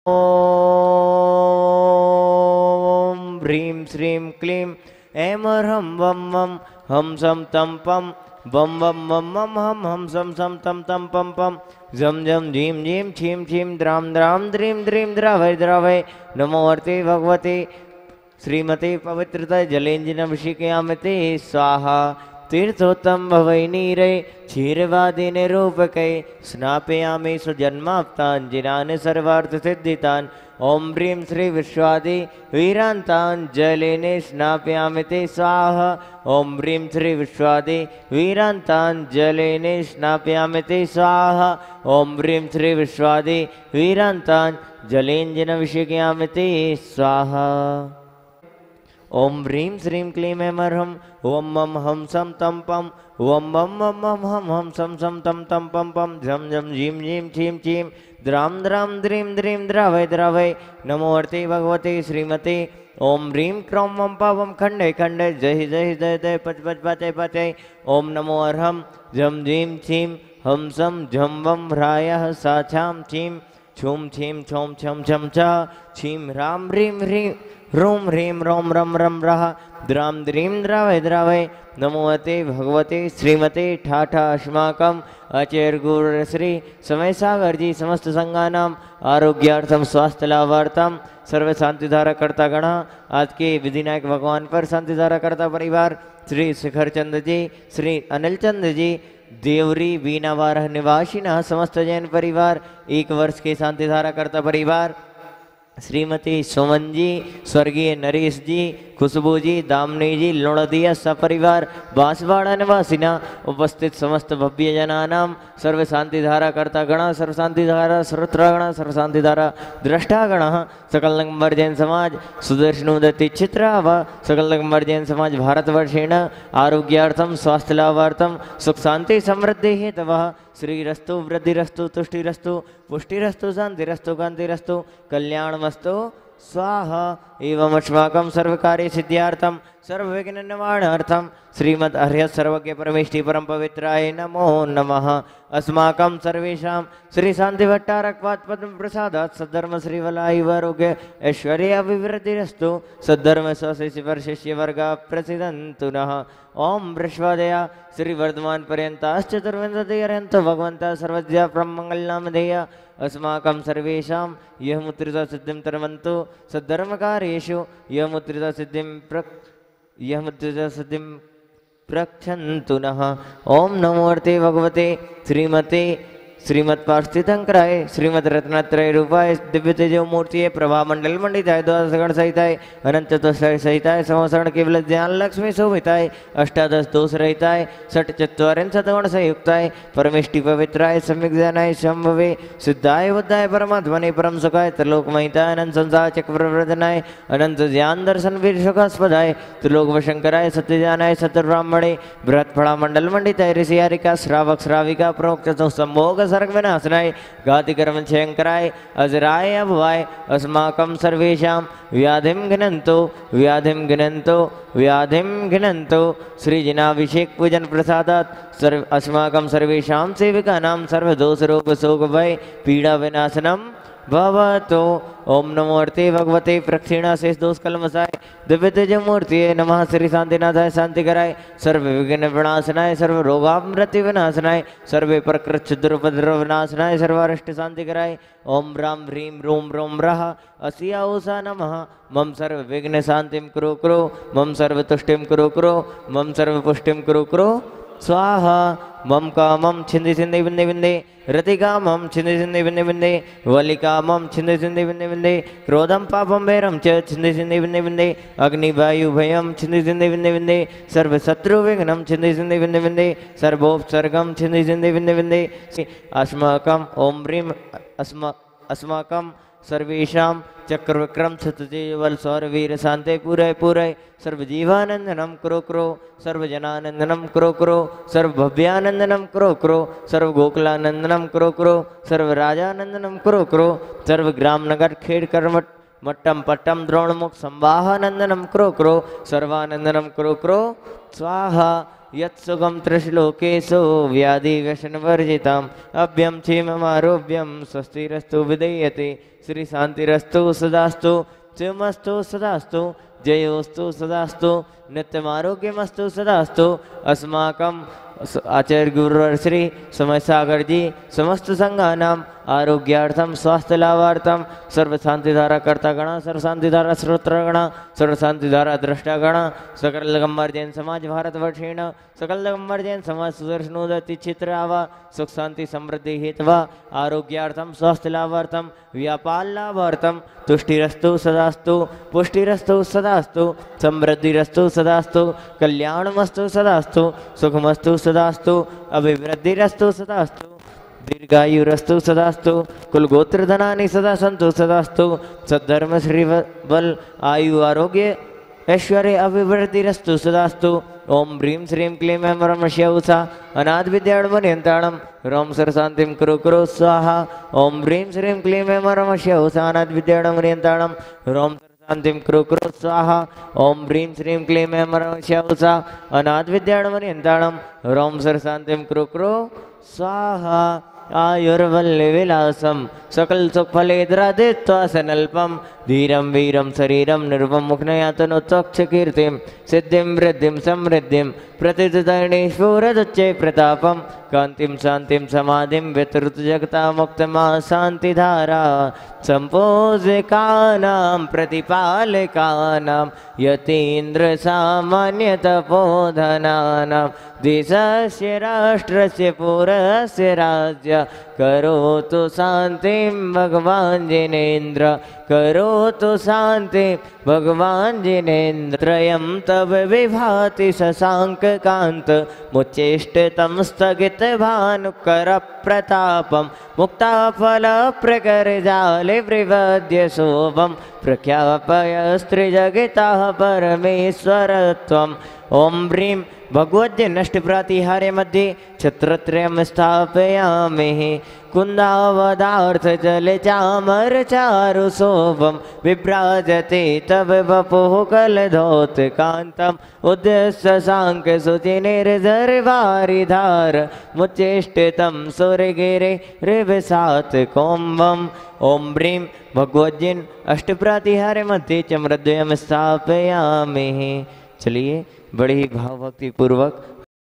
ॐ ह्रीं श्रीं क्लीं ऐमरं वं वं हम सम तम पम बम वम मम मम हम सम सम तम तम पम पम झम झम झीं झीं छीं छीं द्रां द्रां द्रीं द्रीं द्रावय द्रावय नमो अर्ते भगवते श्रीमते पवित्रता जलेंजनभिषेकयामते स्वाहा तीर्थोत्तम भवै नीरे क्षीरवादिने रूपकै स्नापयामि सुजन्माप्ताञ्जिनान् सर्वार्थसिद्धितान् ॐ ह्रीं श्री विश्वादि वीरान्ताञ्जलिने स्नापयामि ते स्वाहा ॐ ह्रीं श्री विश्वादि वीरान्ताञ्जलिने स्नापयामि ते स्वाहा ॐ ह्रीं श्री विश्वादि वीरान्ताञ्जलेंजनभिषेकयामि ते स्वाहा ॐ ह्रीं श्रीं क्लीं ऐमरं वं मम हम सम तम पम वं मम मम मम हम सम सम तम तम पम पम झम झम झीं झीं छीं छीं द्रां द्रां द्रीं द्रीं द्रावय द्रावय नमो अर्ते भगवते श्रीमते ॐ ह्रीं क्रों वं पावं खण्डे खण्डे जय जय जय जय पच पच पचय पचय ॐ नमो अर्हं झं झीं छीं हम सम झं वं ह्रायः सा छां छीं छूं छीं छौं छं छं छ छीं ह्रां ह्रीं ह्रीं ह्रूं ह्रीं रों रं रं रः द्रां द्रीं द्रावय द्रावय नमोते भगवते श्रीमते ठाठा अस्माकम् आचार्य गुरुश्री समय सागर जी समस्त संघानाम आरोग्यार्थम स्वास्थ्य लाभार्थम सर्व शांतिधारा करता गण आज के विधिनायक भगवान पर शांतिधारा करता परिवार श्री शिखर चंद जी श्री अनिल चंद जी देवरी बीनावारह निवासीना समस्त जैन परिवार 1 वर्ष के शांतिधारा करता परिवार श्रीमती सुमन जी स्वर्गीय नरेश जी खुशबू जी दामनी जी लोणदिया सपरिवार बांसवाड़ा निवासिना उपस्थित समस्त भव्य जनानाम सर्व शांतिधारा कर्ता गण सर्व शांतिधारा श्रोत्रगण सर्व शांतिधारा द्रष्टागण सकल नंबर जैन समाज सुदर्शनोदति चित्राव सकल नंबर जैन समाज भारतवर्षेण आरोग्यार्थम स्वास्थ्य लाभार्थम सुख शांति समृद्धि हेतवः श्रीरस्तु वृद्धिरस्तु तुष्टिरस्तु पुष्टिरस्तु शांतिरस्तु कांतिरस्तु कल्याणमस्तु स्वाहा एवं अस्माकं सर्वकार्य सिद्ध्यार्थम सर्वविघ्न निवारणार्थम श्रीमद् हरिहर सर्वज्ञ परमेष्टि परम पवित्राय नमो नमः अस्माकं सर्वेषां श्री शांति भट्टारकवाद पद्म प्रसादात् सद्धर्म श्री वलायुवारोग्य ऐश्वर्य अभिवृद्धिरस्तु सद्धर्म स्वशिष्य वर्षिष्य वर्गा प्रसिद्धन्तु नः ओम बृहस्पतया श्री वर्धमान पर्यंताश्चतुर्विंशतिपर्यंत भगवंता सर्वज्ञ ब्रह्मंगलनामधेय अस्माकं सर्वेषां यह मुद्रिता सिद्धिं तरवन्तु सद्धर्मकार्येषु यह मुद्रिता सिद्धिं प्रक्षन्तु नः ओम नमो अर्ते भगवते श्रीमते श्रीमत्पार्थितंकराय श्रीमद रत्नत्रय रूपाय दिव्य तेजो मूर्ति प्रभा मंडल मंडिताय द्वादशगण सहिताय अनंत चतुष्टय सहिताय संवत्सरण केवल ज्ञान लक्ष्मी शोभिताय अष्टादश दोष रहिताय षट चत्वारिंशत् सतगुण संयुक्ताय परमेष्टि पवित्राय सम्यक ज्ञानाय शंभवे सिद्धाय बुद्धाय परमात्मने परम सुखाय त्रिलोकमहिताय अनंत संसार चक्रवर्धनाय अनंत ज्ञान दर्शन वीर सुखास्पदाय त्रिलोक वशंकराय सत्य ज्ञानाय सत्यब्राह्मणे बृहत्फला मंडल मंडिताय ऋषियारिका श्रावक श्राविका प्रोक्त संभोग सर्ग विनाशनाय घाति कर्म क्षयंकराय अजराय अभवाय अस्माकं सर्वेषां व्याधिं घ्नन्तो व्याधिं घ्नन्तो व्याधिं घ्नन्तो श्रीजनाभिषेक पूजन प्रसादात् सर्व अस्माकं सर्वेषां सेविकानां सर्वदोष रोग शोक भय पीड़ा विनाशनम भवतो ओम नमो अर्ते भगवते प्रक्षिणा शेष दोष कलमसाय दिव्य तेज मूर्ति नमः श्री शांतिनाथाय शांतिकराय सर्व विघ्न विनाशनाय सर्व रोगामृत्यु विनाशनाय सर्वे प्रकृत क्षुद्रोपद्रव विनाशनाय सर्वारिष्ट शांतिकराय ओम राम ह्रीं रोम रोम रः अस्या ओसा नमः मम सर्व विघ्न शांतिं कुरु कुरु मम सर्व तुष्टिं कुरु कुरु मम सर्व पुष्टिं कुरु कुरु स्वाहा मम कामं छिंदि छिंदि बिंदे बिंदे रतिकामं छिंदि छिंदि बिंदे बिंदे वलिकामं छिंदि छिंदि बिंदे बिंदे क्रोधं पापं वैरं च छिंदि छिंदि बिंदे बिंदे अग्निवायु भयं छिंदि छिंदि बिंदे बिंदे सर्वशत्रु विघ्नं छिंदि छिंदि बिंदे बिंदे सर्वोपसर्गं छिंदि छिंदि बिंदे बिंदे अस्माकं ओम ह्रीं अस्माकं सर्वेषां चक्रविक्रम क्षततेजबल सौरवीर शांते पूरय पूरय सर्वजीवानंदनम कुरु कुरु सर्वजनानंदनम कुरु कुरु सर्वभव्यानंदनम कुरु कुरु सर्वगोकुलानंदनम कुरु कुरु सर्वराजानंदनम कुरु कुरु सर्वग्रामनगर खेड़ कर्मठ मट्टम पट्टम द्रोणमुख संवाहानंदनम कुरु कुरु सर्वानंदनम कुरु कुरु स्वाहा यत्सुखं त्रिश्लोकेषु व्याधिव्यसनवर्जितम् अभ्यं क्षेममारोग्यं स्वस्तिरस्तु विधीयते श्री शांतिरस्तु सदास्तु चिमस्तु सदास्तु जयोस्तु सदास्तु नित्यमारोग्यमस्तु सदास्तु अस्माकं आचार्य गुरुश्री समय सागर जी समस्त संघानाम आरोग्यार्थम स्वास्थ्य लाभार्थम सर्व शांतिधारा कर्ता गणा सर्व शांतिधारा श्रोत्र गणा सर्व शांतिधारा दृष्टा गणा सकल दिगंबर जैन समाज भारतवर्षेण सकल दिगंबर जैन समाज सुदर्शनोदति चित्र आवा सुख शांति समृद्धि हेतवा आरोग्यार्थम स्वास्थ्य लाभार्थम व्यापार लाभार्थम तुष्टिरस्तु सदास्तु पुष्टिरस्तु सदास्तु समृद्धिरस्तु सदास्तु कल्याणमस्तु सदास्तु सुखमस्तु सदास्तु अभिवृद्धिरस्तु सदास्तु दीर्घायुरस्तु सदास्तु कुलगोत्रधनानि सदा सन्तु सदास्तु सद्धर्म श्री बल आयु आरोग्य ऐश्वर्य अभिवृद्धिरस्तु सदास्तु ओम ह्रीं श्रीं क्लीं ऐं वरं शिवसा अनाथ विद्याणमनियन्ताणं रोम सर शांतिं कुरु कुरु स्वाहा ओम ह्रीं श्रीं क्लीं ऐं वरं शिवसा अनाथ विद्याणमनियन्ताणं रोम शांतिं कुरु कुरु स्वाहा ओम ह्रीं श्रीं क्लीं ऐं वरं शिवसा अनाथ विद्याणमनियन्ताणं रोम सर शांतिं कुरु कुरु स्वाहा आयुर्वल्लि विलासम सकल सुख फलेद्रादित्वा सनल्पम धीरम वीरम शरीरम निर्वम मुखनयातनो तक्ष कीर्तिम सिद्धिं वृद्धिं समृद्धिं प्रतिदिनेश्वरदच्चे प्रतापम कांतिम शांतिम समाधिं वितरुत जगता मुक्तमा शांतिधारा संपोषकानां प्रतिपालकानां यतीन्द्र सामान्य तपोधनानां देशस्य राष्ट्रस्य पुरस्य राज्य करोतु शांतिं भगवान् जिनेन्द्र करोतु शांति भगवान् जिनेन्द्रयं तव विभाति शशांक कांत मुच्चेष्टितं स्थगित भानुकर प्रतापं मुक्ताफल प्रकर जाले विवद्य शोभं प्रख्यापय स्त्रीजगितः परमेश्वरत्वम् ओम ह्रीं भगवद्य नष्ट प्रातिहार्य मध्ये छत्रत्रयं स्थापयामि कुन्दावदार्थ जले चामर चारु शोभं विभ्राजते तव वपुः कलधौत कांतम् उद्देश्य शांक शुचि निर्जरवारिधार मुच्चेष्टितं सुरगिरे रिवसात कोम्बम ओम ह्रीं भगवद्यन अष्ट प्रातिहार्य मध्ये चमरद्वयं स्थापयामि। चलिए बड़ी ही भाव भक्ति पूर्वक